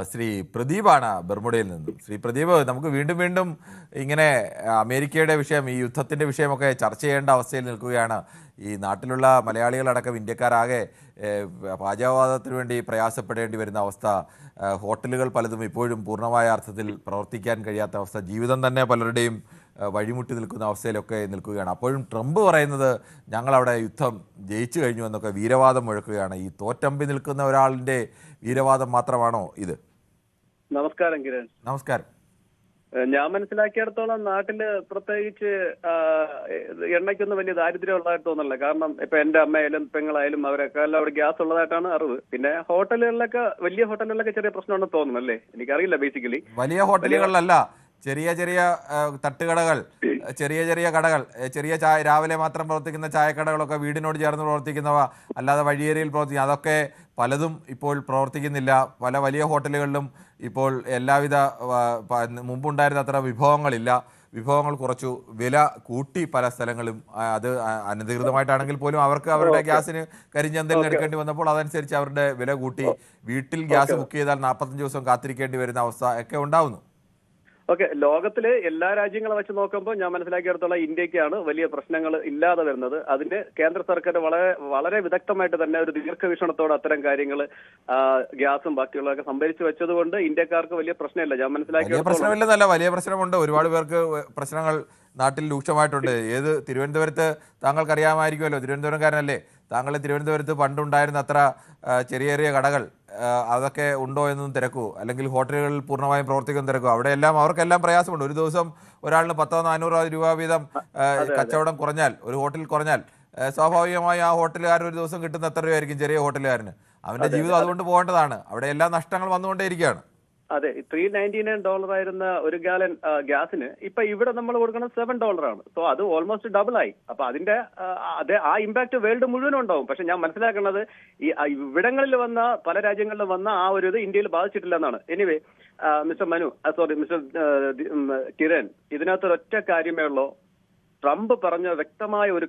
ശ്രീ പ്രദീപാണ് ബർമുഡയിൽ നിന്നും. ശ്രീ പ്രദീപ്, നമുക്ക് വീണ്ടും വീണ്ടും ഇങ്ങനെ അമേരിക്കയുടെ വിഷയം, ഈ യുദ്ധത്തിൻ്റെ വിഷയമൊക്കെ ചർച്ച ചെയ്യേണ്ട അവസ്ഥയിൽ നിൽക്കുകയാണ്. ഈ നാട്ടിലുള്ള മലയാളികളടക്കം ഇന്ത്യക്കാരാകെ പാചകവാദത്തിന് വേണ്ടി പ്രയാസപ്പെടേണ്ടി വരുന്ന അവസ്ഥ, ഹോട്ടലുകൾ പലതും ഇപ്പോഴും പൂർണ്ണമായ അർത്ഥത്തിൽ പ്രവർത്തിക്കാൻ കഴിയാത്ത അവസ്ഥ, ജീവിതം തന്നെ പലരുടെയും വഴിമുട്ടി നിൽക്കുന്ന അവസ്ഥയിലൊക്കെ നിൽക്കുകയാണ്. അപ്പോഴും ട്രംപ് പറയുന്നത് ഞങ്ങളവിടെ യുദ്ധം ജയിച്ചു കഴിഞ്ഞു എന്നൊക്കെ വീരവാദം മുഴക്കുകയാണ്. ഈ തോറ്റമ്പി നിൽക്കുന്ന ഒരാളിൻ്റെ വീരവാദം മാത്രമാണോ ഇത്? നമസ്കാരം കിരൺ. നമസ്കാരം. ഞാൻ മനസ്സിലാക്കിയിടത്തോളം നാട്ടില് പ്രത്യേകിച്ച് എണ്ണയ്ക്കൊന്നും വലിയ ദാരിദ്ര്യം ഉള്ളതായിട്ട് തോന്നുന്നില്ല. കാരണം ഇപ്പൊ എന്റെ അമ്മയായാലും പെങ്ങളായാലും അവരൊക്കെ എല്ലാം അവിടെ ഗ്യാസ് ഉള്ളതായിട്ടാണ് അറിവ്. പിന്നെ ഹോട്ടലുകളിലൊക്കെ, വലിയ ഹോട്ടലുകളിലൊക്കെ ചെറിയ പ്രശ്നമുണ്ടെന്ന് തോന്നുന്നു അല്ലേ? എനിക്കറിയില്ല. ബേസിക്കലി വലിയ ഹോട്ടലുകളിലല്ല, ചെറിയ ചെറിയ തട്ടുകടകൾ, ചെറിയ ചെറിയ കടകൾ, ചെറിയ ചായ, രാവിലെ മാത്രം പ്രവർത്തിക്കുന്ന ചായക്കടകളൊക്കെ, വീടിനോട് ചേർന്ന് പ്രവർത്തിക്കുന്നവ, അല്ലാതെ വഴിയേരിയിൽ പ്രവർത്തിക്കുന്ന അതൊക്കെ പലതും ഇപ്പോൾ പ്രവർത്തിക്കുന്നില്ല. പല വലിയ ഹോട്ടലുകളിലും ഇപ്പോൾ എല്ലാവിധ മുമ്പുണ്ടായിരുന്ന അത്ര വിഭവങ്ങളില്ല. വിഭവങ്ങൾ കുറച്ചു, വില കൂട്ടി പല സ്ഥലങ്ങളും. അത് അനധികൃതമായിട്ടാണെങ്കിൽ പോലും അവർക്ക് അവരുടെ ഗ്യാസിന് കരിഞ്ചന്തയിൽ എടുക്കേണ്ടി വന്നപ്പോൾ അതനുസരിച്ച് അവരുടെ വില കൂട്ടി. വീട്ടിൽ ഗ്യാസ് ബുക്ക് ചെയ്താൽ 45 ദിവസം കാത്തിരിക്കേണ്ടി വരുന്ന അവസ്ഥ ഒക്കെ ഉണ്ടാവുന്നു. ഓക്കെ, ലോകത്തിലെ എല്ലാ രാജ്യങ്ങളെ വെച്ച് നോക്കുമ്പോൾ ഞാൻ മനസ്സിലാക്കിയെടുത്തോളം ഇന്ത്യക്കാണ് വലിയ പ്രശ്നങ്ങൾ ഇല്ലാതെ വരുന്നത്. അതിന് കേന്ദ്ര സർക്കാർ വളരെ വളരെ വിദഗ്ധമായിട്ട് തന്നെ ഒരു ദീർഘവീക്ഷണത്തോടെ അത്തരം കാര്യങ്ങൾ, ഗ്യാസും ബാക്കിയുള്ളതൊക്കെ സംഭരിച്ചു വെച്ചതുകൊണ്ട് ഇന്ത്യക്കാർക്ക് വലിയ പ്രശ്നമില്ല. ഞാൻ മനസ്സിലാക്കിയ വലിയ പ്രശ്നമുണ്ട്. ഒരുപാട് പേർക്ക് പ്രശ്നങ്ങൾ നാട്ടിൽ രൂക്ഷമായിട്ടുണ്ട്. ഏത് തിരുവനന്തപുരത്ത് താങ്കൾക്കറിയാമായിരിക്കുമല്ലോ, തിരുവനന്തപുരംകാരനല്ലേ താങ്കൾ? തിരുവനന്തപുരത്ത് പണ്ടുണ്ടായിരുന്ന അത്ര ചെറിയ ചെറിയ കടകൾ അതൊക്കെ ഉണ്ടോ എന്നും തിരക്കൂ, അല്ലെങ്കിൽ ഹോട്ടലുകളിൽ പൂർണ്ണമായും പ്രവർത്തിക്കുന്ന തിരക്കൂ. അവിടെയെല്ലാം അവർക്കെല്ലാം പ്രയാസമുണ്ട്. ഒരു ദിവസം ഒരാളിന് 100-400 രൂപ വീതം കച്ചവടം കുറഞ്ഞാൽ, ഒരു ഹോട്ടലിൽ കുറഞ്ഞാൽ, സ്വാഭാവികമായി ആ ഹോട്ടലുകാരൻ ഒരു ദിവസം കിട്ടുന്ന എത്ര രൂപയായിരിക്കും ചെറിയ ഹോട്ടലുകാരന്? അവന്റെ ജീവിതം അതുകൊണ്ട് പോകേണ്ടതാണ്. അവിടെ എല്ലാ നഷ്ടങ്ങൾ വന്നുകൊണ്ടേയിരിക്കുകയാണ്. അതെ, $399 ആയിരുന്ന ഒരു ഗാലൻ ഗ്യാസിന് ഇപ്പൊ ഇവിടെ നമ്മൾ കൊടുക്കുന്നത് $7 സോ അത് ഓൾമോസ്റ്റ് ഡബിൾ ആയി. അപ്പൊ അതിന്റെ ആ ഇമ്പാക്ട് വേൾഡ് മുഴുവനും ഉണ്ടാവും. പക്ഷെ ഞാൻ മനസ്സിലാക്കുന്നത് ഈ ഇവിടങ്ങളിൽ വന്ന, പല രാജ്യങ്ങളിലും വന്ന ആ ഒരു ഇത് ഇന്ത്യയിൽ ബാധിച്ചിട്ടില്ല എന്നാണ്. എനിവേ, മിസ്റ്റർ മിസ്റ്റർ കിരൺ, ഇതിനകത്ത് ഒരൊറ്റ കാര്യമേ ഉള്ളൂ. ട്രംപ് പറഞ്ഞ വ്യക്തമായ ഒരു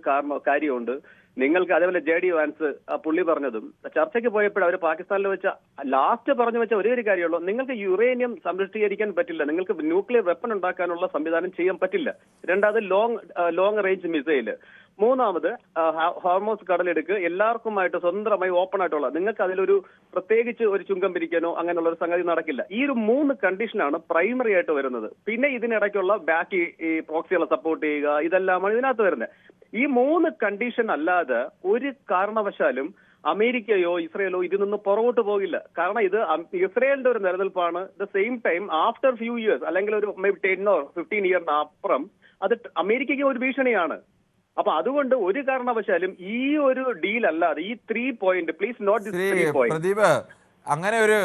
കാര്യമുണ്ട്. നിങ്ങൾക്ക് അതേപോലെ JD വാൻസ് പുള്ളി പറഞ്ഞതും ചർച്ചയ്ക്ക് പോയപ്പോൾ അവർ പാകിസ്ഥാനിൽ വെച്ച ലാസ്റ്റ് പറഞ്ഞു വെച്ച ഒരേ ഒരു കാര്യമുള്ളൂ: നിങ്ങൾക്ക് യുറേനിയം സംരക്ഷിക്കാൻ പറ്റില്ല, നിങ്ങൾക്ക് ന്യൂക്ലിയർ വെപ്പൺ ഉണ്ടാക്കാനുള്ള സംവിധാനം ചെയ്യാൻ പറ്റില്ല. രണ്ടാമത് ലോങ് റേഞ്ച് മിസൈല്. മൂന്നാമത് ഹോർമോസ് കടലെടുക്ക് എല്ലാവർക്കുമായിട്ട് സ്വന്തമായി ഓപ്പൺ ആയിട്ടുള്ള, നിങ്ങൾക്ക് അതിലൊരു പ്രത്യേകിച്ച് ഒരു ചുങ്കം പിരിക്കാനോ അങ്ങനെയുള്ള ഒരു സംഗതി നടക്കില്ല. ഈ ഒരു 3 കണ്ടീഷനാണ് പ്രൈമറി ആയിട്ട് വരുന്നത്. പിന്നെ ഇതിനിടയ്ക്കുള്ള ബാക്കി ഈ പ്രോക്സികളെ സപ്പോർട്ട് ചെയ്യുക, ഇതെല്ലാമാണ് ഇതിനകത്ത് വരുന്നത്. ഈ 3 കണ്ടീഷൻ അല്ലാതെ ഒരു കാരണവശാലും അമേരിക്കയോ ഇസ്രയേലോ ഇതിൽ നിന്ന് പുറകോട്ട് പോകില്ല. കാരണം ഇത് ഇസ്രയേലിന്റെ ഒരു നിലനിൽപ്പാണ്. The same time after few years, അല്ലെങ്കിൽ ഒരു 10 or 15 ഇയറിന് അപ്പുറം അത് അമേരിക്കയ്ക്ക് ഒരു ഭീഷണിയാണ്. അപ്പൊ അതുകൊണ്ട് ഒരു കാരണവശാലും ഈ ഒരു ഡീൽ അല്ലാതെ ഈ 3 point, please note this 3 point. Pradeep, അങ്ങനെ ഒരു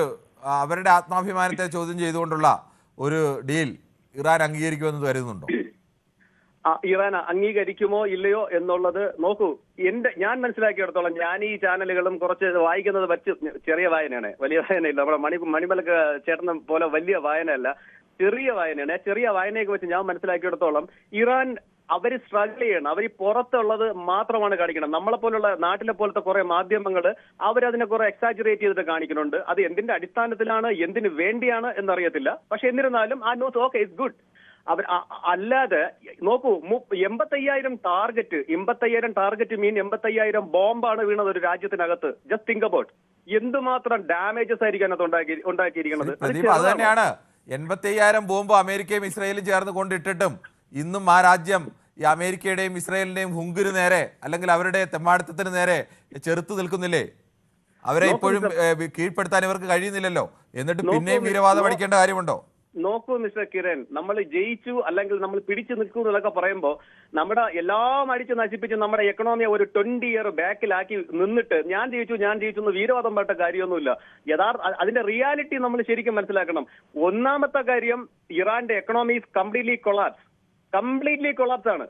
അവരുടെ ആത്മാഭിമാനത്തെ ചോദ്യം ചെയ്തുകൊണ്ടുള്ള ഒരു ഡീൽ ഇറാൻ അംഗീകരിക്കുമെന്ന് കരുതുന്നുണ്ടോ? ഇറാൻ അംഗീകരിക്കുമോ ഇല്ലയോ എന്നുള്ളത് നോക്കൂ. ഞാൻ മനസ്സിലാക്കിയെടുത്തോളം, ഞാൻ ഈ ചാനലുകളും കുറച്ച് വായിക്കുന്നത് വെച്ച്, ചെറിയ വായനയാണ്, വലിയ വായനയില്ല. നമ്മുടെ മണിമലക്ക് ചേട്ടനെ പോലെ വലിയ വായനയല്ല, ചെറിയ വായനയാണ്. ചെറിയ വായനയൊക്കെ വെച്ച് ഞാൻ മനസ്സിലാക്കിയെടുത്തോളം ഇറാൻ അവര് സ്ട്രഗിൾ ചെയ്യണം. അവർ പുറത്തുള്ളത് മാത്രമാണ് കാണിക്കണം. നമ്മളെ പോലുള്ള നാട്ടിലെ പോലത്തെ കുറെ മാധ്യമങ്ങൾ അവരതിനെ കുറെ എക്സാജറേറ്റ് ചെയ്തിട്ട് കാണിക്കുന്നുണ്ട്. അത് എന്തിന്റെ അടിസ്ഥാനത്തിലാണ്, എന്തിനു വേണ്ടിയാണ് എന്നറിയത്തില്ല. പക്ഷെ എന്നിരുന്നാലും ആ ന്യൂസ് ഓക്കെ, ഇറ്റ്സ് ഗുഡ്. അവർ അല്ലാതെ നോക്കൂ, 85,000 ടാർഗറ്റ് മീൻ 85,000 ബോംബാണ് വീണത് ഒരു രാജ്യത്തിനകത്ത്. ജസ്റ്റ് തിങ്ക് അബൌട്ട് എന്തുമാത്രം ഡാമേജസ് ആയിരിക്കും അതിനകത്ത് ഉണ്ടാക്കിയിരിക്കുന്നത്. അത് തന്നെയാണ്, 85,000 ബോംബ് അമേരിക്കയും ഇസ്രായേലും ചേർന്ന് കൊണ്ടിട്ടിട്ടും ഇന്നും ആ രാജ്യം ഈ അമേരിക്കയുടെയും ഇസ്രായേലിന്റെയും ഹുങ്കിന് നേരെ, അല്ലെങ്കിൽ അവരുടെ തെമ്മാടിത്തത്തിന് നേരെ ചെറുത്തു നിൽക്കുന്നില്ലേ? അവരെ ഇപ്പോഴും കീഴ്പ്പെടുത്താൻ ഇവർക്ക് കഴിയുന്നില്ലല്ലോ. എന്നിട്ട് പിന്നെയും വീരവാദം അടിക്കേണ്ട കാര്യമുണ്ടോ? നോക്കൂ മിസ്റ്റർ കിരൺ, നമ്മൾ ജയിച്ചു അല്ലെങ്കിൽ നമ്മൾ പിടിച്ചു നിൽക്കൂ എന്നൊക്കെ പറയുമ്പോൾ നമ്മുടെ എല്ലാം അടിച്ച് നശിപ്പിച്ച് നമ്മുടെ എക്കണോമിയെ ഒരു 20 ഇയർ ബാക്കിലാക്കി നിന്നിട്ട് ഞാൻ ജയിച്ചു എന്ന് വീരവാദം പറഞ്ഞ കാര്യമൊന്നുമില്ല. അതിന്റെ റിയാലിറ്റി നമ്മൾ ശരിക്കും മനസ്സിലാക്കണം. ഒന്നാമത്തെ കാര്യം, ഇറാന്റെ എക്കണോമി കംപ്ലീറ്റ്ലി കൊളാപ്സ് ആണ്.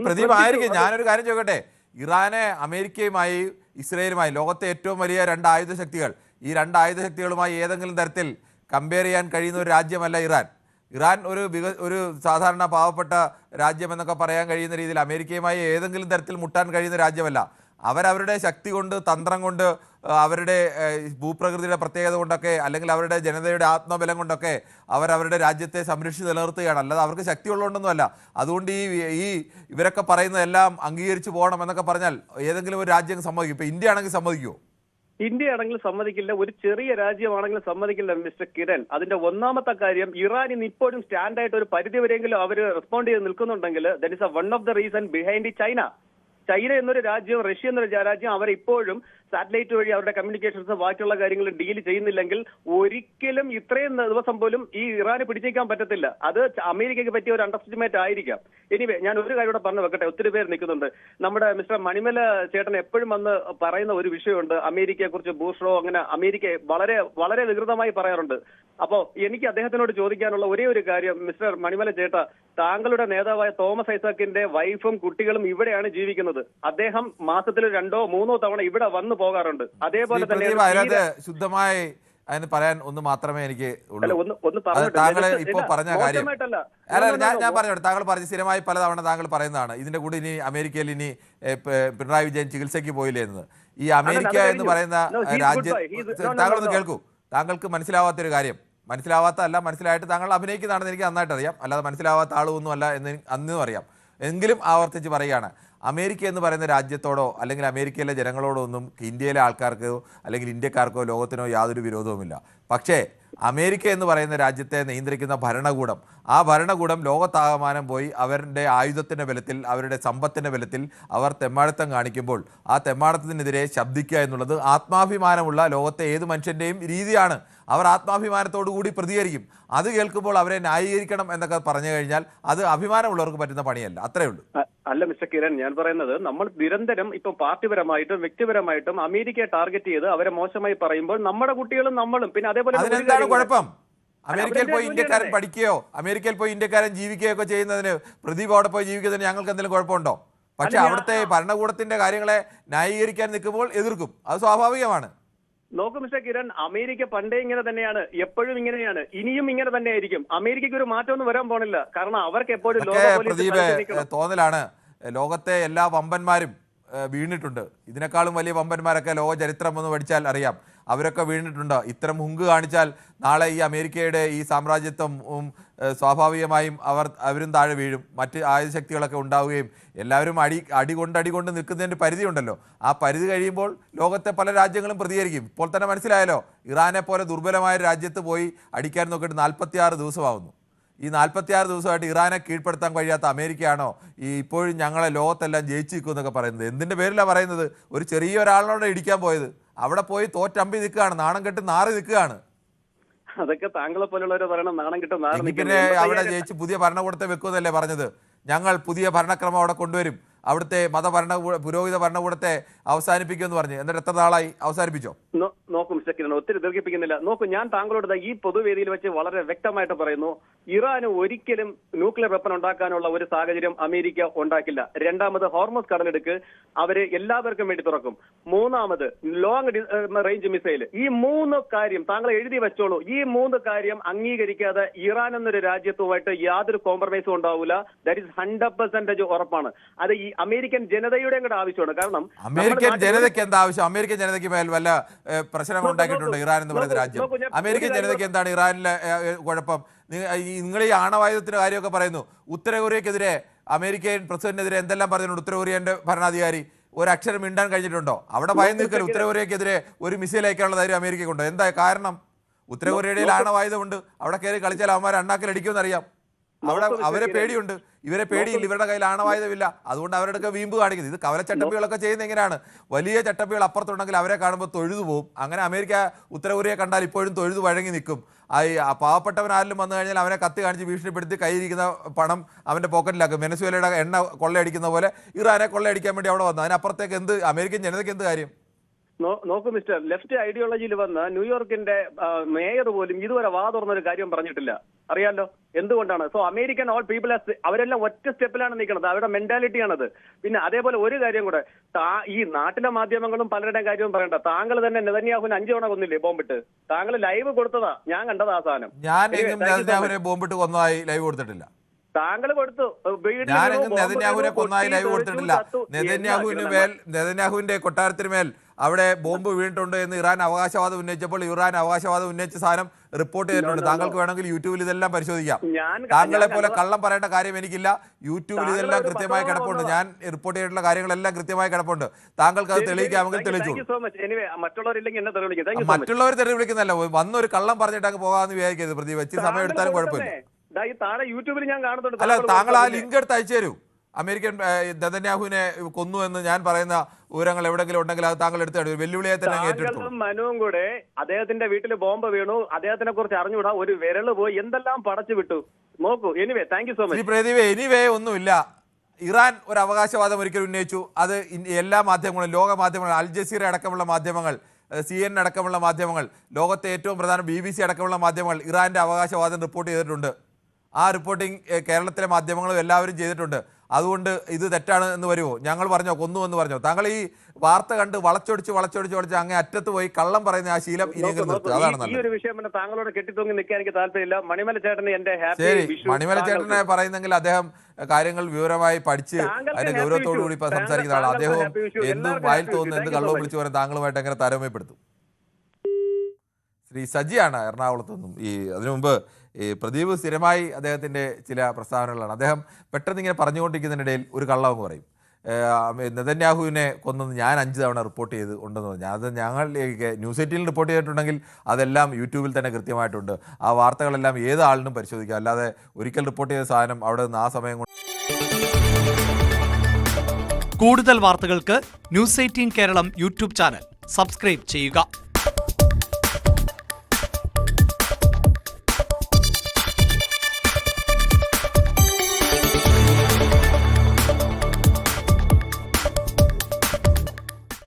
പ്രദീപ് ആയിരിക്കും. ഞാനൊരു കാര്യം ചോദിക്കട്ടെ, ഇറാനെ അമേരിക്കയുമായി ഇസ്രയേലുമായി, ലോകത്തെ ഏറ്റവും വലിയ 2 ആയുധ ശക്തികൾ, ഈ 2 ആയുധ ശക്തികളുമായി ഏതെങ്കിലും തരത്തിൽ കമ്പയർ ചെയ്യാൻ കഴിയുന്ന ഒരു രാജ്യമല്ല ഇറാൻ. ഇറാൻ ഒരു സാധാരണ പാവപ്പെട്ട രാജ്യം എന്നൊക്കെ പറയാൻ കഴിയുന്ന രീതിയിൽ അമേരിക്കയുമായി ഏതെങ്കിലും തരത്തിൽ മുട്ടാൻ കഴിയുന്ന രാജ്യമല്ല. അവരവരുടെ ശക്തി കൊണ്ട്, തന്ത്രം കൊണ്ട്, അവരുടെ ഭൂപ്രകൃതിയുടെ പ്രത്യേകത കൊണ്ടൊക്കെ, അല്ലെങ്കിൽ അവരുടെ ജനതയുടെ ആത്മബലം കൊണ്ടൊക്കെ അവരവരുടെ രാജ്യത്തെ സംരക്ഷിച്ച് നിലനിർത്തുകയാണ്. അല്ലാതെ അവർക്ക് ശക്തിയുള്ളതുകൊണ്ടൊന്നുമല്ല. അതുകൊണ്ട് ഈ ഇവരൊക്കെ പറയുന്നതെല്ലാം അംഗീകരിച്ച് പോകണം എന്നൊക്കെ പറഞ്ഞാൽ ഏതെങ്കിലും ഒരു രാജ്യം സമ്മതിക്കും? ഇപ്പൊ ഇന്ത്യ ആണെങ്കിൽ സമ്മതിക്കുമോ? ഇന്ത്യ ആണെങ്കിലും സമ്മതിക്കില്ല, ഒരു ചെറിയ രാജ്യമാണെങ്കിലും സമ്മതിക്കില്ല മിസ്റ്റർ കിരൺ. അതിന്റെ ഒന്നാമത്തെ കാര്യം, ഇറാൻ ഇന്ന് ഇപ്പോഴും സ്റ്റാൻഡായിട്ട് ഒരു പരിധി വരെയെങ്കിലും അവർ റെസ്പോണ്ട് ചെയ്ത് നിൽക്കുന്നുണ്ടെങ്കിൽ that is one of the reason behind China എന്നൊരു രാജ്യം, റഷ്യ എന്നൊരു രാജ്യം അവരിപ്പോഴും സാറ്റലൈറ്റ് വഴി അവരുടെ കമ്മ്യൂണിക്കേഷൻസ് ബാക്കിയുള്ള കാര്യങ്ങൾ ഡീൽ ചെയ്യുന്നില്ലെങ്കിൽ ഒരിക്കലും ഇത്രയും ദിവസം പോലും ഈ ഇറാന് പിടിച്ചേക്കാൻ പറ്റത്തില്ല. അത് അമേരിക്കയ്ക്ക് പറ്റിയ ഒരു അണ്ടർസ്റ്റിമേറ്റ് ആയിരിക്കാം. എനിവേ, ഞാൻ ഒരു കാര്യം കൂടെ പറഞ്ഞു വെക്കട്ടെ. ഒത്തിരി പേര് നിൽക്കുന്നുണ്ട്. നമ്മുടെ മിസ്റ്റർ മണിമല ചേട്ടൻ എപ്പോഴും വന്ന് പറയുന്ന ഒരു വിഷയമുണ്ട്, അമേരിക്കയെ കുറിച്ച് ബൂഷോ അങ്ങനെ അമേരിക്കയെ വളരെ വളരെ വികൃതമായി പറയാറുണ്ട്. അപ്പോ എനിക്ക് അദ്ദേഹത്തിനോട് ചോദിക്കാനുള്ള ഒരേ ഒരു കാര്യം, മിസ്റ്റർ മണിമല ചേട്ട, താങ്കളുടെ നേതാവായ തോമസ് ഐസക്കിന്റെ വൈഫും കുട്ടികളും ഇവിടെയാണ് ജീവിക്കുന്നത്. അദ്ദേഹം മാസത്തിൽ 2-3 തവണ ഇവിടെ വന്നു പോകാറുണ്ട്. അതേപോലെ തന്നെ ശുദ്ധമായി അതിന് പറയാൻ ഒന്ന് മാത്രമേ എനിക്ക് ഒന്ന് താങ്കൾ ഇപ്പോൾ പറഞ്ഞ കാര്യം ഞാൻ പറഞ്ഞോട്ടെ. താങ്കൾ പറഞ്ഞ സ്ഥിരമായി പലതവണ താങ്കൾ പറയുന്നതാണ്, ഇതിന്റെ കൂടെ ഇനി അമേരിക്കയിൽ ഇനി പിണറായി വിജയൻ ചികിത്സയ്ക്ക് പോയില്ലേ എന്ന്. ഈ അമേരിക്ക എന്ന് പറയുന്ന രാജ്യം, താങ്കളൊന്ന് കേൾക്കൂ. താങ്കൾക്ക് മനസ്സിലാവാത്തൊരു കാര്യം, മനസ്സിലായിട്ട് താങ്കൾ അഭിനയിക്കുന്നതാണെന്ന് എനിക്ക് നന്നായിട്ട് അറിയാം. അല്ലാതെ മനസ്സിലാവാത്ത ആളൊന്നും അല്ല എന്ന് അന്നും അറിയാം. എങ്കിലും ആവർത്തിച്ച് പറയുകയാണ്, അമേരിക്ക എന്ന് പറയുന്ന രാജ്യത്തോടോ അല്ലെങ്കിൽ അമേരിക്കയിലെ ജനങ്ങളോടോ ഒന്നും ഇന്ത്യയിലെ ആൾക്കാർക്കോ അല്ലെങ്കിൽ ഇന്ത്യക്കാർക്കോ ലോകത്തിനോ യാതൊരു വിരോധവുമില്ല. പക്ഷേ അമേരിക്ക എന്ന് പറയുന്ന രാജ്യത്തെ നിയന്ത്രിക്കുന്ന ഭരണകൂടം, ആ ഭരണകൂടം ലോകത്താകമാനം പോയി അവരുടെ ആയുധത്തിൻ്റെ ബലത്തിൽ, അവരുടെ സമ്പത്തിൻ്റെ ബലത്തിൽ അവർ തെമ്മാടിത്തം കാണിക്കുമ്പോൾ ആ തെമ്മാടത്തിനെതിരെ ശബ്ദിക്കുക എന്നുള്ളത് ആത്മാഭിമാനമുള്ള ലോകത്തെ ഏത് മനുഷ്യൻ്റെയും രീതിയാണ്. അവർ ആത്മാഭിമാനത്തോടു കൂടി പ്രതികരിക്കും. അത് കേൾക്കുമ്പോൾ അവരെ ന്യായീകരിക്കണം എന്നൊക്കെ പറഞ്ഞു കഴിഞ്ഞാൽ അത് അഭിമാനമുള്ളവർക്ക് പറ്റുന്ന പണിയല്ല. അത്രേ ഉള്ളൂ. അല്ല മിസ്റ്റർ കിരൺ, ഞാൻ പറയുന്നത് നമ്മൾ നിരന്തരം ഇപ്പൊ പാർട്ടിപരമായിട്ടും വ്യക്തിപരമായിട്ടും അമേരിക്കയെ ടാർഗറ്റ് ചെയ്ത് അവരെ മോശമായി പറയുമ്പോൾ നമ്മുടെ കുട്ടികളും നമ്മളും പിന്നെ അതേപോലെ അതിനെന്താണ് കുഴപ്പം? അമേരിക്കയിൽ പോയി ഇന്ത്യക്കാരൻ പഠിക്കുകയോ അമേരിക്കയിൽ പോയി ഇന്ത്യക്കാരൻ ജീവിക്കുകയോ ഒക്കെ ചെയ്യുന്നതിന്, പ്രദീപ് അവിടെ പോയി ജീവിക്കുന്നതിന് ഞങ്ങൾക്ക് എന്തെങ്കിലും കുഴപ്പമുണ്ടോ? പക്ഷെ അവിടുത്തെ ഭരണകൂടത്തിന്റെ കാര്യങ്ങളെ ന്യായീകരിക്കാൻ നിൽക്കുമ്പോൾ എതിർക്കും. അത് സ്വാഭാവികമാണ്. നോക്കൂ മിസ്റ്റർ കിരൺ, അമേരിക്ക പണ്ടേ ഇങ്ങനെ തന്നെയാണ്, എപ്പോഴും ഇങ്ങനെയാണ്, ഇനിയും ഇങ്ങനെ തന്നെ ആയിരിക്കും. അമേരിക്കയ്ക്ക് ഒരു മാറ്റമൊന്നും വരാൻ പോണില്ല. കാരണം അവർക്ക് എപ്പോഴും തോന്നലാണ്. ലോകത്തെ എല്ലാ വമ്പന്മാരും വീണിട്ടുണ്ട്. ഇതിനേക്കാളും വലിയ വമ്പന്മാരൊക്കെ ലോക ചരിത്രം ഒന്ന് പഠിച്ചാൽ അറിയാം. അവരൊക്കെ വീണിട്ടുണ്ട്. ഇത്തരം ഹുങ്ക് കാണിച്ചാൽ നാളെ ഈ അമേരിക്കയുടെ ഈ സാമ്രാജ്യത്വം സ്വാഭാവികമായും അവരും താഴെ വീഴും. മറ്റ് ആയുധ ശക്തികളൊക്കെ ഉണ്ടാവുകയും എല്ലാവരും അടി കൊണ്ട് നിൽക്കുന്നതിൻ്റെ പരിധിയുണ്ടല്ലോ. ആ പരിധി കഴിയുമ്പോൾ ലോകത്തെ പല രാജ്യങ്ങളും പ്രതികരിക്കും. ഇപ്പോൾ തന്നെ മനസ്സിലായല്ലോ, ഇറാനെ പോലെ ദുർബലമായ രാജ്യത്ത് പോയി അടിക്കാൻ നോക്കിയിട്ട് 46 ദിവസമാകുന്നു. ഈ 46 ദിവസമായിട്ട് ഇറാനെ കീഴ്പ്പെടുത്താൻ കഴിയാത്ത അമേരിക്കയാണോ ഈ ഇപ്പോഴും ഞങ്ങളെ ലോകത്തെല്ലാം ജയിച്ചു നിൽക്കും എന്നൊക്കെ പറയുന്നത്? എന്തിൻ്റെ പേരിലാണ് പറയുന്നത്? ഒരു ചെറിയ ഒരാളിനോട് ഇടിക്കാൻ പോയത്, അവിടെ പോയി തോറ്റമ്പി നിൽക്കുകയാണ്, നാണം കെട്ട് നാറി നിൽക്കുകയാണ്. അതൊക്കെ താങ്കളെ പോലുള്ളവരെ പറയണം, നാണം കിട്ടും. പിന്നെ അവിടെ ജയിച്ച് പുതിയ ഭരണകൂടത്തെ വെക്കുമെന്നല്ലേ പറഞ്ഞത്? ഞങ്ങൾ പുതിയ ഭരണക്രമം അവിടെ കൊണ്ടുവരും, അവിടുത്തെ പുരോഹിത ഭരണകൂടത്തെ അവസാനിപ്പിക്കുമെന്ന് പറഞ്ഞു. എന്നിട്ട് എത്ര നാളായി? അവസാനിപ്പിച്ചോ? നോക്കൂ മിസ്റ്റർ കിരൺ, ഒത്തിരി ദീർഘിപ്പിക്കുന്നില്ല. നോക്കൂ, ഞാൻ താങ്കളോട് ഈ പൊതുവേദിയിൽ വെച്ച് വളരെ വ്യക്തമായിട്ട് പറയുന്നു, ഇറാന് ഒരിക്കലും ന്യൂക്ലിയർ വെപ്പൺ ഉണ്ടാക്കാനുള്ള ഒരു സാഹചര്യം അമേരിക്ക ഉണ്ടാക്കില്ല. രണ്ടാമത്, ഹോർമസ് കടലെടുക്ക് അവര് എല്ലാവർക്കും വേണ്ടി തുറക്കും. മൂന്നാമത്, ലോങ് റേഞ്ച് മിസൈൽ. ഈ 3 കാര്യം താങ്കൾ എഴുതി വെച്ചോളൂ. ഈ 3 കാര്യം അംഗീകരിക്കാതെ ഇറാൻ എന്നൊരു രാജ്യത്തുമായിട്ട് യാതൊരു കോംപ്രമൈസും ഉണ്ടാവില്ല. ദാറ്റ് ഈസ് 100% ഉറപ്പാണ്. അത് ഈ അമേരിക്കൻ ജനതയുടെയും കൂടെ ആവശ്യമാണ്. കാരണം അമേരിക്കൻ ജനതയ്ക്ക് എന്താ ആവശ്യം? അമേരിക്കൻ ജനതയ്ക്ക് മേൽ വല്ല പ്രശ്നങ്ങൾ ഉണ്ടാക്കിയിട്ടുണ്ട് ഇറാൻ എന്ന് പറയുന്ന രാജ്യം? അമേരിക്കൻ ജനതയ്ക്ക് എന്താണ് ഇറാനിലെ കുഴപ്പം? നിങ്ങൾ ഈ ആണവായുധത്തിന്റെ കാര്യമൊക്കെ പറയുന്നു. ഉത്തര കൊറിയക്കെതിരെ അമേരിക്കൻ പ്രസിഡന്റിനെതിരെ എന്തെല്ലാം പറഞ്ഞിട്ടുണ്ട് ഉത്തര കൊറിയന്റെ ഭരണാധികാരി? ഒരു അക്ഷരം മിണ്ടാൻ കഴിഞ്ഞിട്ടുണ്ടോ? അവിടെ ഭയം നിൽക്കൽ. ഉത്തര കൊറിയക്കെതിരെ ഒരു മിസൈൽ അയക്കാനുള്ള ധൈര്യം അമേരിക്കയ്ക്കുണ്ടോ? എന്താ കാരണം? ഉത്തര കൊറിയയുടെ ആണവായുധമുണ്ട്. അവിടെ കയറി കളിച്ചാൽ അവന്മാർ അണ്ണാക്കിൽ അടിക്കുമെന്നറിയാം. അവരെ പേടിയുണ്ട്, ഇവരെ പേടിയില്ല. ഇവരുടെ കയ്യിൽ ആണവായുധമില്ല. അതുകൊണ്ട് അവരുടെ വീമ്പ് കാണിക്കുന്നത്. ഇത് കവല ചട്ടമ്പികളൊക്കെ ചെയ്യുന്നത് എങ്ങനെയാണ്? വലിയ ചട്ടമ്പികൾ അപ്പുറത്തുണ്ടെങ്കിൽ അവരെ കാണുമ്പോൾ തൊഴുതു പോകും. അങ്ങനെ അമേരിക്ക ഉത്തര കൊറിയ കണ്ടാൽ ഇപ്പോഴും തൊഴുതു വഴങ്ങി നിൽക്കും. പാവപ്പെട്ടവൻ ആരെങ്കിലും വന്നു കഴിഞ്ഞാൽ അവനെ കത്തി കാണിച്ച് ഭീഷണിപ്പെടുത്തി കയ്യിരിക്കുന്ന പണം അവൻ്റെ പോക്കറ്റിലാക്കും. വെനസ്വേലയുടെ എണ്ണ കൊള്ളയടിക്കുന്ന പോലെ ഇറാനെ കൊള്ളയടിക്കാൻ വേണ്ടി അവിടെ വന്നു. അതിനപ്പുറത്തേക്ക് എന്ത് അമേരിക്കൻ ജനതയ്ക്ക് എന്ത് കാര്യം? നോക്കൂ മിസ്റ്റർ, ലെഫ്റ്റ് ഐഡിയോളജിയിൽ വന്ന് ന്യൂയോർക്കിന്റെ മേയർ പോലും ഇതുവരെ വാ തുറന്നൊരു കാര്യം പറഞ്ഞിട്ടില്ല. അറിയാലോ എന്തുകൊണ്ടാണ്? സോ അമേരിക്കൻ ഓൾ പീപ്പിൾ അവരെല്ലാം ഒറ്റ സ്റ്റെപ്പിലാണ് നിൽക്കുന്നത്. അവരുടെ മെന്റാലിറ്റിയാണത്. പിന്നെ അതേപോലെ ഒരു കാര്യം കൂടെ, ഈ നാട്ടിലെ മാധ്യമങ്ങളും പലരുടെയും കാര്യവും പറയണ്ട. താങ്കൾ തന്നെ നെതന്യാഹുവിന് 5 തവണ കൊന്നില്ലേ ബോംബിട്ട്? താങ്കൾ ലൈവ് കൊടുത്തതാ, ഞാൻ കണ്ടതാ ആ സാധനം. ഞാൻ ബോംബിട്ട് കൊന്നതായി ലൈവ് കൊടുത്തിട്ടില്ല. താങ്കൾ കൊടുത്തു. ഞാനെങ്ങും നെതന്യാഹുവിനെ കൊന്നായി ലൈവ് കൊടുത്തിട്ടില്ല. നെതന്യാഹുവിന്റെ കൊട്ടാരത്തിന് മേൽ അവിടെ ബോംബ് വീണിട്ടുണ്ട് എന്ന് ഇറാൻ അവകാശവാദം ഉന്നയിച്ചപ്പോൾ ഇറാൻ അവകാശവാദം ഉന്നയിച്ച സാധനം റിപ്പോർട്ട് ചെയ്തിട്ടുണ്ട്. താങ്കൾക്ക് വേണമെങ്കിൽ യൂട്യൂബിൽ ഇതെല്ലാം പരിശോധിക്കാം. താങ്കളെ പോലെ കള്ളം പറയേണ്ട കാര്യം എനിക്കില്ല. യൂട്യൂബിൽ ഇതെല്ലാം കൃത്യമായി കിടപ്പുണ്ട്. ഞാൻ റിപ്പോർട്ട് ചെയ്തിട്ടുള്ള കാര്യങ്ങളെല്ലാം കൃത്യമായി കിടപ്പുണ്ട്. താങ്കൾക്ക് അത് തെളിയിക്കാമെങ്കിൽ തെളിയിച്ചു. മറ്റുള്ളവർ തെറി വിളിക്കുന്നല്ല, വന്നൊരു കള്ളം പറഞ്ഞിട്ട് അങ്ങ് പോകാമെന്ന് വിചാരിക്കരുത്. പ്രതി വെച്ച് സമയം എടുത്താലും കുഴപ്പമില്ല. യൂട്യൂബിൽ ഞാൻ കാണുന്നുണ്ട്. അല്ല, താങ്കൾ ആ ലിങ്ക് എടുത്ത് അയച്ചു തരൂ. അമേരിക്കൻ നെതന്യാഹുവിനെ കൊന്നു എന്ന് ഞാൻ പറയുന്ന വിവരങ്ങൾ എവിടെങ്കിലും ഉണ്ടെങ്കിൽ അത് താങ്കൾ എടുത്തു. വെല്ലുവിളിയെ തന്നെ ഏറ്റെടുത്തു. മനുവും കൂടെ അദ്ദേഹത്തിന്റെ വീട്ടിൽ ബോംബ് വീണു, അദ്ദേഹത്തിനെ കുറിച്ച് അറിഞ്ഞുകൂടാ, ഒരു വിരല് പോയി, എന്തെല്ലാം പടച്ചു വിട്ടു നോക്കൂ. Anyway thank you so much. Pradeep, anyway ഒന്നുമില്ല. ഇറാൻ ഒരു അവകാശവാദം ഒരിക്കൽ ഉന്നയിച്ചു. അത് എല്ലാ മാധ്യമങ്ങളും, ലോക മാധ്യമങ്ങൾ, അൽ ജസീറ അടക്കമുള്ള മാധ്യമങ്ങൾ, CNN അടക്കമുള്ള മാധ്യമങ്ങൾ, ലോകത്തെ ഏറ്റവും പ്രധാന BBC അടക്കമുള്ള മാധ്യമങ്ങൾ ഇറാന്റെ അവകാശവാദം റിപ്പോർട്ട് ചെയ്തിട്ടുണ്ട്. ആ റിപ്പോർട്ടിംഗ് കേരളത്തിലെ മാധ്യമങ്ങളും എല്ലാവരും ചെയ്തിട്ടുണ്ട്. അതുകൊണ്ട് ഇത് തെറ്റാണ് എന്ന് വരുമോ? ഞങ്ങൾ പറഞ്ഞോ കൊന്നു എന്ന് പറഞ്ഞോ? താങ്കൾ ഈ വാർത്ത കണ്ട് വളച്ചൊടിച്ച് അങ്ങേ അറ്റത്ത് പോയി കള്ളം പറയുന്ന ആ ശീലം ഇനിയെങ്കിലും നിർത്തുക. അതാണ് നല്ലത്. ഈ ഒരു വിഷയം താങ്കളോട് കെട്ടിത്തൂങ്ങി നിൽക്കാൻ എനിക്ക് താല്പര്യമില്ല. മണിമല ചേട്ടന് എന്റെ ശരി, മണിമല ചേട്ടനെ പറയുന്നെങ്കിൽ അദ്ദേഹം കാര്യങ്ങൾ വിവരമായി പഠിച്ച് അതിന്റെ ഗൗരവത്തോടു കൂടി ഇപ്പൊ സംസാരിക്കുന്ന ആളാണ്. അദ്ദേഹം എന്തും വായിൽ തോന്നുന്നു എന്ത് കള്ളവും വിളിച്ചു പറയാൻ താങ്കളുമായിട്ട് എങ്ങനെ താരതമ്യപ്പെടുത്തും? ശ്രീ സജിയാണ് എറണാകുളത്ത് നിന്നും. അതിനു മുമ്പ് പ്രദീപ് സ്ഥിരമായി അദ്ദേഹത്തിൻ്റെ ചില പ്രസ്താവനകളാണ്. അദ്ദേഹം പെട്ടെന്ന് ഇങ്ങനെ പറഞ്ഞുകൊണ്ടിരിക്കുന്നതിനിടയിൽ ഒരു കള്ളമെന്ന് പറയും. നെതന്യാഹുവിനെ കൊന്നത് ഞാൻ 5 തവണ റിപ്പോർട്ട് ചെയ്ത് ഉണ്ടെന്ന് പറഞ്ഞു. അത് ഞങ്ങൾ ന്യൂസ് 18 റിപ്പോർട്ട് ചെയ്തിട്ടുണ്ടെങ്കിൽ അതെല്ലാം യൂട്യൂബിൽ തന്നെ കൃത്യമായിട്ടുണ്ട്. ആ വാർത്തകളെല്ലാം ഏത് ആളിനും പരിശോധിക്കാം. അല്ലാതെ ഒരിക്കൽ റിപ്പോർട്ട് ചെയ്ത സാധനം അവിടെ നിന്ന് ആ സമയം കൊണ്ട്. കൂടുതൽ വാർത്തകൾക്ക് news 18 Keralam YouTube channel subscribe ചെയ്യുക.